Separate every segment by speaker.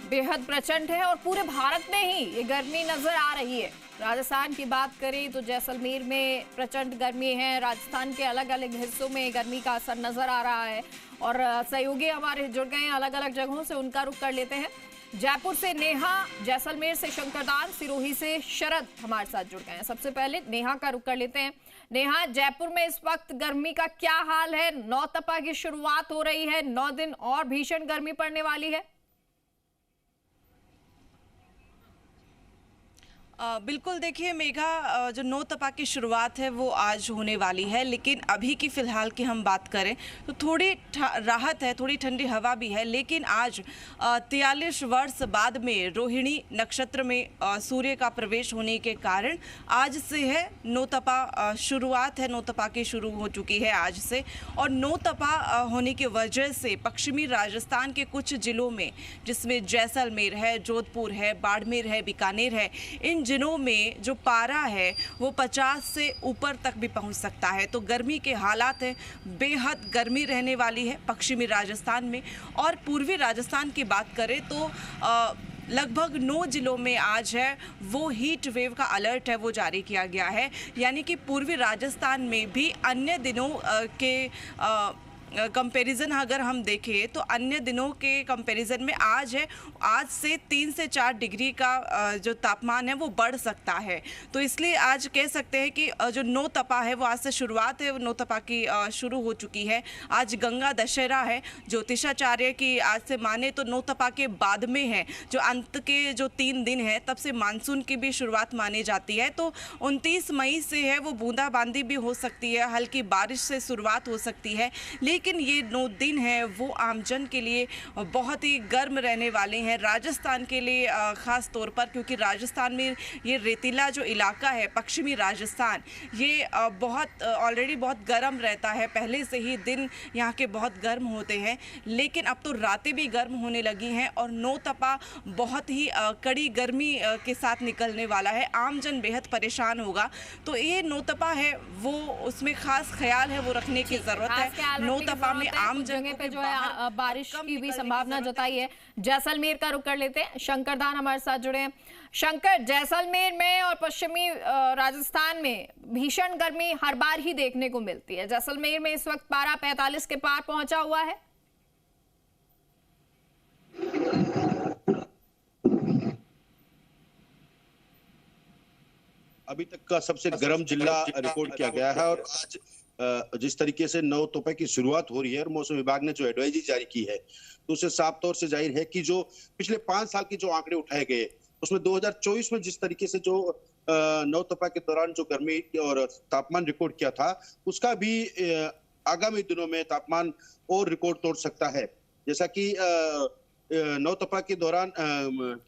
Speaker 1: बेहद प्रचंड है और पूरे भारत में ही ये गर्मी नजर आ रही है। राजस्थान की बात करें तो जैसलमेर में प्रचंड गर्मी है। राजस्थान के अलग अलग हिस्सों में गर्मी का असर नजर आ रहा है और सहयोगी हमारे जुड़ गए हैं अलग अलग जगहों से, उनका रुख कर लेते हैं। जयपुर से नेहा, जैसलमेर से शंकरदान, सिरोही से शरद हमारे साथ जुड़ गए हैं। सबसे पहले नेहा का रुख कर लेते हैं। नेहा, जयपुर में इस वक्त गर्मी का क्या हाल है? नौतपा की शुरुआत हो रही है, 9 दिन और भीषण गर्मी पड़ने वाली है।
Speaker 2: बिल्कुल, देखिए मेघा, जो नौतपा की शुरुआत है वो आज होने वाली है, लेकिन अभी की फ़िलहाल की हम बात करें तो थोड़ी राहत है, थोड़ी ठंडी हवा भी है। लेकिन आज 43 वर्ष बाद में रोहिणी नक्षत्र में सूर्य का प्रवेश होने के कारण आज से है नौतपा, शुरुआत है नौतपा की शुरू हो चुकी है आज से। और नौतपा होने की वजह से पश्चिमी राजस्थान के कुछ ज़िलों में, जिसमें जैसलमेर है, जोधपुर है, बाड़मेर है, बीकानेर है, इन जिलों में जो पारा है वो 50 से ऊपर तक भी पहुंच सकता है। तो गर्मी के हालात हैं, बेहद गर्मी रहने वाली है पश्चिमी राजस्थान में। और पूर्वी राजस्थान की बात करें तो लगभग 9 जिलों में आज है वो हीट वेव का अलर्ट है वो जारी किया गया है। यानी कि पूर्वी राजस्थान में भी अन्य दिनों के कंपैरिजन अगर हम देखें तो अन्य दिनों के कंपैरिजन में आज से 3 से 4 डिग्री का जो तापमान है वो बढ़ सकता है। तो इसलिए आज कह सकते हैं कि जो नौतपा है वो आज से शुरुआत है, वो नौतपा की शुरू हो चुकी है। आज गंगा दशहरा है, ज्योतिषाचार्य की आज से माने तो नौतपा के बाद में है, जो अंत के जो 3 दिन है तब से मानसून की भी शुरुआत मानी जाती है। तो 29 मई से है वो बूंदाबांदी भी हो सकती है, हल्की बारिश से शुरुआत हो सकती है। लेकिन ये 9 दिन है वो आमजन के लिए बहुत ही गर्म रहने वाले हैं, राजस्थान के लिए ख़ास तौर पर, क्योंकि राजस्थान में ये रेतीला जो इलाका है पश्चिमी राजस्थान, ये बहुत ऑलरेडी बहुत गर्म रहता है। पहले से ही दिन यहाँ के बहुत गर्म होते हैं, लेकिन अब तो रातें भी गर्म होने लगी हैं और नौतपा बहुत ही कड़ी गर्मी के साथ निकलने वाला है। आमजन बेहद परेशान होगा। तो ये नौतपा है वो उसमें ख़ास ख्याल है वो रखने की ज़रूरत है। नौतपा में आम जगह पे जो है बारिश की भी संभावना जताई है। जैसलमेर का रुख कर लेते हैं, शंकरदान हमारे साथ जुड़े हैं। शंकर, जैसलमेर में और पश्चिमी राजस्थान में भीषण गर्मी हर बार ही देखने को मिलती है। जैसलमेर में इस वक्त पारा 45 के पार पहुंचा हुआ है।
Speaker 3: अभी तक का सबसे गर्म जिला रिकॉर्ड किया गया है और आज जिस तरीके से नौतपा की शुरुआत हो रही है और मौसम विभाग ने जो एडवाइजरी जारी की है तो उससे साफ तौर से जाहिर है कि जो पिछले 5 साल के जो आंकड़े उठाए गए उसमें 2024 में जिस तरीके से जो नौतपा के दौरान जो गर्मी और तापमान रिकॉर्ड किया था उसका भी आगामी दिनों में तापमान और रिकॉर्ड तोड़ सकता है। जैसा कि नौतपा के दौरान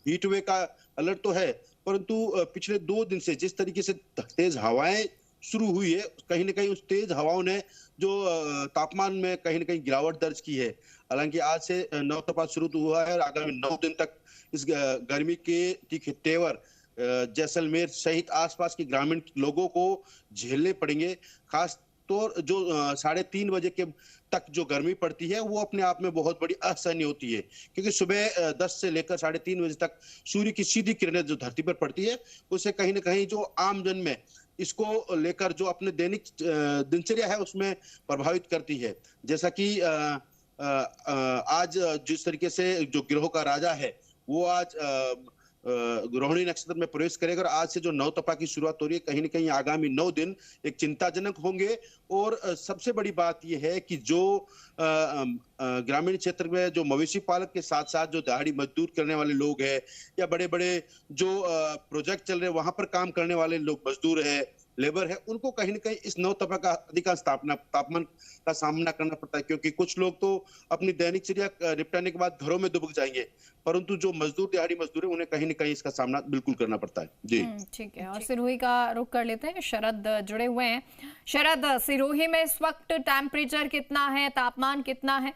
Speaker 3: हीट वेव का अलर्ट तो है, परंतु पिछले 2 दिन से जिस तरीके से तेज हवाएं शुरू हुई है, कहीं ना कहीं उस तेज हवाओं ने जो तापमान में कहीं ना कहीं गिरावट दर्ज की है। हालांकि आज से नौतपा शुरू हुआ है और आगामी 9 दिन तक इस गर्मी के तीखे तेवर जैसलमेर सहित आसपास के ग्रामीण लोगों को झेलने पड़ेंगे। खास तौर जो 3:30 बजे के तक जो गर्मी पड़ती है वो अपने आप में बहुत बड़ी असहनीय होती है, क्योंकि सुबह 10 से लेकर 3:30 बजे तक सूर्य की सीधी किरणें जो धरती पर पड़ती है उससे कहीं ना कहीं जो आमजन में इसको लेकर जो अपने दैनिक दिनचर्या है उसमें प्रभावित करती है। जैसा कि आज जिस तरीके से जो गिरोह का राजा है वो आज रोहिणी नक्षत्र में प्रवेश करेगा और आज से जो नौतपा की शुरुआत हो रही है कहीं ना कहीं आगामी 9 दिन एक चिंताजनक होंगे। और सबसे बड़ी बात यह है कि जो ग्रामीण क्षेत्र में जो मवेशी पालक के साथ साथ जो दिहाड़ी मजदूर करने वाले लोग हैं या बड़े बड़े जो प्रोजेक्ट चल रहे हैं वहां पर काम करने वाले लोग मजदूर है, लेबर है, उनको कहीं ना कहीं इस नौतपा का अधिकांश तापमान का सामना करना पड़ता है, क्योंकि कुछ लोग तो अपनी दैनिक चर्या निपटाने के बाद घरों में दुबक जाएंगे, परंतु जो मजदूर दिहाड़ी मजदूर है उन्हें कहीं ना कहीं इसका सामना बिल्कुल करना पड़ता है। जी
Speaker 1: ठीक है, और सिरोही का रुख कर लेते हैं। शरद जुड़े हुए हैं। शरद, सिरोही में इस वक्त टेम्परेचर कितना है, तापमान कितना है?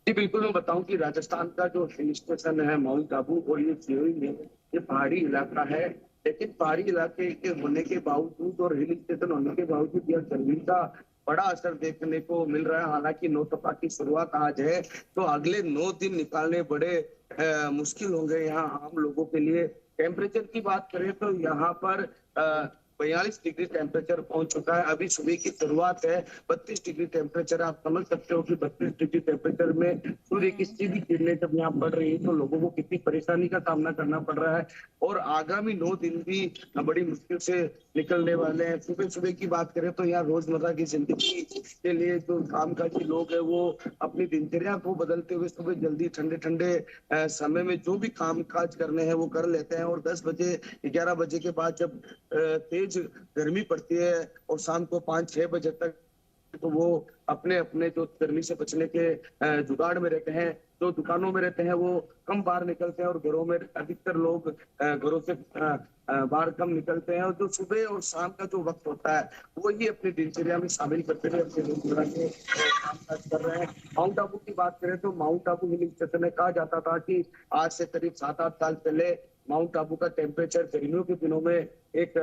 Speaker 4: जी बिल्कुल, मैं बताऊं कि राजस्थान का जो हिल स्टेशन है माउंट आबू और ये सिरोही में ये पहाड़ी इलाका है, लेकिन पहाड़ी इलाके के होने के बावजूद और हिल स्टेशन होने के बावजूद यह गर्मी का बड़ा असर देखने को मिल रहा है। हालांकि 9 तपा की शुरुआत आज है, तो अगले 9 दिन निकालने बड़े मुश्किल होंगे यहाँ आम लोगों के लिए। टेम्परेचर की बात करें तो यहाँ पर 42 डिग्री टेम्परेचर पहुंच चुका है। अभी सुबह की शुरुआत है, 32 डिग्री टेम्परेचर। आप समझ सकते हो कि 32 डिग्री टेम्परेचर में सूर्य की सीधी किरणें जब यहाँ पड़ रही है तो लोगों को कितनी परेशानी का सामना करना पड़ रहा है। और आगामी 9 दिन भी बड़ी मुश्किल से निकलने वाले हैं। सुबह सुबह की बात करें तो यहाँ रोजमर्रा की जिंदगी के लिए जो कामकाजी लोग है वो अपनी दिनचर्या को बदलते हुए सुबह जल्दी ठंडे ठंडे समय में जो भी काम काज करने हैं वो कर लेते हैं। और 10 बजे 11 बजे के बाद जब तेज गर्मी पड़ती है और शाम को 5-6 बजे तक, तो वो अपने अपने जो गर्मी से बचने के जुगाड़ में रहते हैं। जो दुकानों में रहते हैं वो कम बाहर निकलते हैं और घरों में अधिकतर लोग घरों से बाहर कम निकलते हैं। और जो सुबह और शाम का जो वक्त होता है वही अपनी दिनचर्या में शामिल करते हुए अपने रोजमर्रा के कामकाज कर रहे हैं। माउंट आबू की बात करें तो माउंट आबू हिल स्टेशन में कहा जाता था कि आज से करीब 7-8 साल पहले माउंट आबू का टेम्परेचर गर्मियों के दिनों में एक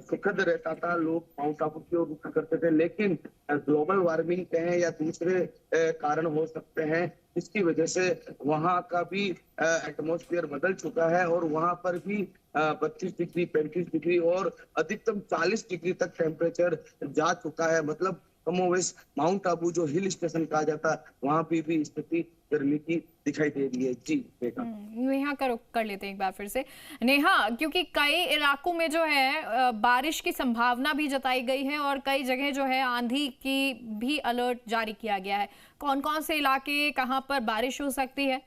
Speaker 4: सुखद रहता था, लोग माउंट आबू की ओर रुख करते थे। लेकिन ग्लोबल वार्मिंग कहें या दूसरे कारण हो सकते हैं, इसकी वजह से वहां का भी एटमॉस्फेयर बदल चुका है और वहां पर भी 32 डिग्री 35 डिग्री और अधिकतम 40 डिग्री तक टेम्परेचर जा चुका है। मतलब कमोवेश माउंट आबू जो हिल स्टेशन कहा जाता है वहां भी स्थिति गर्मी की दिखाई दे रही है। जी नेहा,
Speaker 1: नेहा कर लेते हैं एक बार फिर से। नेहा, क्योंकि कई इलाकों में जो है बारिश की संभावना भी जताई गई है और कई जगह जो है आंधी की भी अलर्ट जारी किया गया है। कौन कौन से इलाके कहां पर बारिश हो सकती है?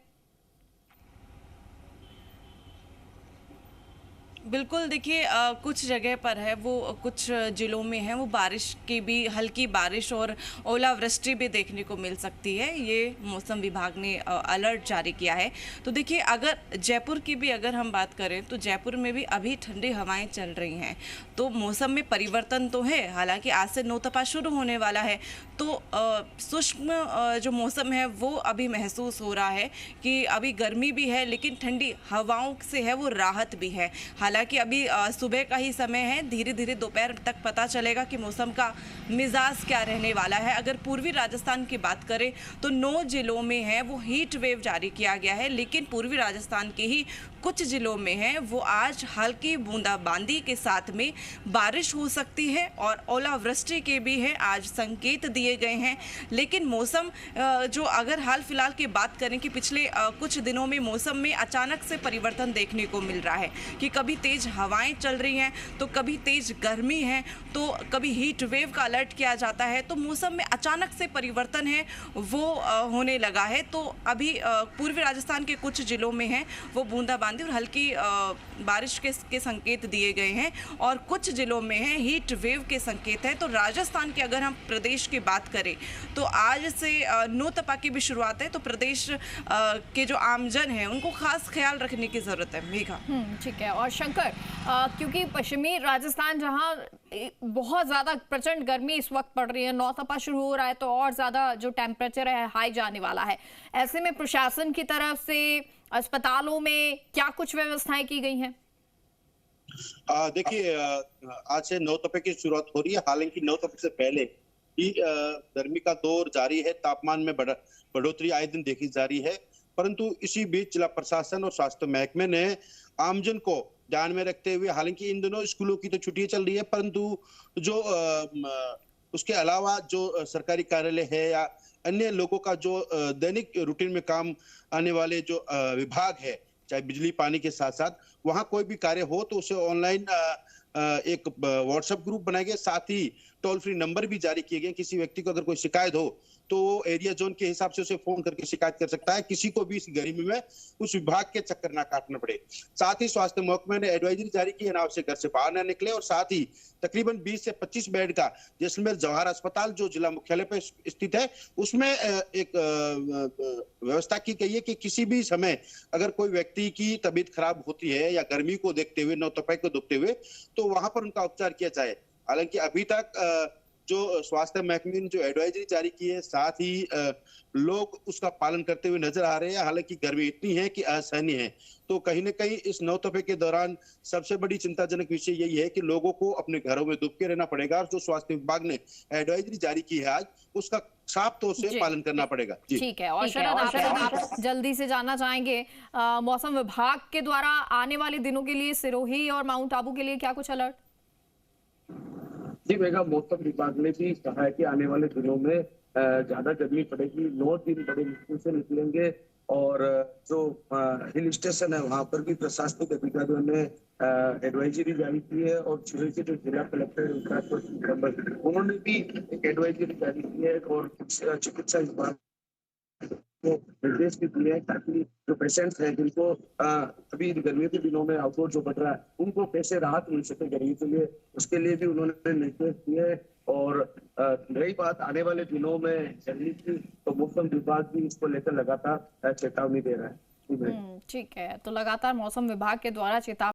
Speaker 2: बिल्कुल, देखिए कुछ जगह पर है वो, कुछ ज़िलों में है वो बारिश की भी, हल्की बारिश और ओलावृष्टि भी देखने को मिल सकती है। ये मौसम विभाग ने अलर्ट जारी किया है। तो देखिए, अगर जयपुर की भी अगर हम बात करें तो जयपुर में भी अभी ठंडी हवाएं चल रही हैं, तो मौसम में परिवर्तन तो है। हालांकि आज से 9 तपा शुरू होने वाला है, तो सूक्ष्म जो मौसम है वो अभी महसूस हो रहा है कि अभी गर्मी भी है लेकिन ठंडी हवाओं से है वो राहत भी है। हालांकि अभी सुबह का ही समय है, धीरे धीरे दोपहर तक पता चलेगा कि मौसम का मिजाज क्या रहने वाला है। अगर पूर्वी राजस्थान की बात करें तो 9 जिलों में है वो हीट वेव जारी किया गया है, लेकिन पूर्वी राजस्थान के ही कुछ जिलों में है वो आज हल्की बूंदाबांदी के साथ में बारिश हो सकती है और ओलावृष्टि के भी है आज संकेत दिए गए हैं। लेकिन मौसम जो अगर हाल फिलहाल की बात करें कि पिछले कुछ दिनों में मौसम में अचानक से परिवर्तन देखने को मिल रहा है कि कभी तेज हवाएं चल रही हैं तो कभी तेज गर्मी है, तो कभी हीट वेव का अलर्ट किया जाता है। तो मौसम में अचानक से परिवर्तन है वो होने लगा है। तो अभी पूर्वी राजस्थान के कुछ जिलों में है वो बूंदाबांदी और हल्की बारिश के संकेत दिए गए हैं और कुछ जिलों में है हीट वेव के संकेत है। तो राजस्थान के अगर हम प्रदेश की बात करें तो आज से 9 तपा की भी शुरुआत है, तो प्रदेश के जो आमजन है उनको खास ख्याल रखने की जरूरत है। मेघा,
Speaker 1: ठीक है। और शंकर, क्योंकि पश्चिमी राजस्थान जहां बहुत ज्यादा प्रचंड गर्मी इस वक्त पड़ रही है, 9 तपा शुरू हो रहा है तो और ज्यादा जो टेम्परेचर है हाई जाने वाला है, ऐसे में प्रशासन की तरफ से अस्पतालों में क्या कुछ व्यवस्थाएं की गई हैं?
Speaker 3: देखिए, आज से 9 तपा की शुरुआत हो रही है। हालांकि 9 तपा से पहले ही गर्मी का दौर जारी है, तापमान में बढ़ोतरी आए दिन देखी जा रही है। परंतु इसी बीच जिला प्रशासन और स्वास्थ्य महकमे ने आमजन को ध्यान में रखते हुए, हालांकि इन दिनों स्कूलों की तो छुट्टियां चल रही है, परंतु जो उसके अलावा जो सरकारी कार्यालय है या अन्य लोगों का जो दैनिक रूटीन में काम आने वाले जो विभाग है, चाहे बिजली पानी के साथ साथ वहां कोई भी कार्य हो तो उसे ऑनलाइन एक व्हाट्सएप ग्रुप बनाए गए, साथ ही टोल फ्री नंबर भी जारी किए गए। किसी व्यक्ति को अगर कोई शिकायत हो तो एरिया जोन के हिसाब से उसे फोन करके शिकायत कर सकता है। किसी को भी इस गर्मी में उस विभाग के चक्कर ना काटना पड़े। साथ ही स्वास्थ्य महकमे ने एडवाइजरी जारी की है, अनावश्यक घर से बाहर ना निकले। और साथ ही तकरीबन 20 से 25 बेड का जैसलमेर जवाहर अस्पताल जो जिला मुख्यालय पर स्थित है उसमें एक व्यवस्था की गई है कि किसी भी समय अगर कोई व्यक्ति की तबीयत खराब होती है या गर्मी को देखते हुए, 9 तपा को देखते हुए, तो वहां पर उनका उपचार किया जाए। हालांकि अभी तक जो स्वास्थ्य महकमे ने जो एडवाइजरी जारी की है, साथ ही लोग उसका पालन करते हुए नजर आ रहे हैं। हालांकि गर्मी इतनी है कि असहनीय है, तो कहीं न कहीं इस नौतपे के दौरान सबसे बड़ी चिंताजनक विषय यही है कि लोगों को अपने घरों में दुबके रहना पड़ेगा और जो स्वास्थ्य विभाग ने एडवाइजरी जारी की है आज, उसका साफ तौर से पालन करना पड़ेगा। जी
Speaker 1: ठीक है। और शरद, आप जल्दी से जानना चाहेंगे मौसम विभाग के द्वारा आने वाले दिनों के लिए सिरोही और माउंट आबू के लिए क्या कुछ अलर्ट?
Speaker 4: जी मेघा, मौसम विभाग ने भी कहा है कि आने वाले दिनों में ज्यादा गर्मी पड़ेगी, 9 दिन बड़े मुश्किल से निकलेंगे और जो हिल स्टेशन है वहां पर भी प्रशासनिक अधिकारियों ने एडवाइजरी जारी की है और सिरोही के जो जिला कलेक्टर उन्होंने भी एक एडवाइजरी जारी की है और चिकित्सा विभाग को निर्देश भी दिए हैं ताकि जो पेशेंट्स हैं जिनको अभी गर्मियों के दिनों में आउटडोर जो बढ़ रहा है उनको कैसे राहत मिल सके गर्मी के लिए, उसके लिए भी उन्होंने निर्देश दिए। और रही बात आने वाले दिनों में गर्मी की, तो मौसम विभाग भी इसको लेकर लगातार चेतावनी दे रहा है।
Speaker 1: ठीक है, तो लगातार मौसम विभाग के द्वारा चेतावनी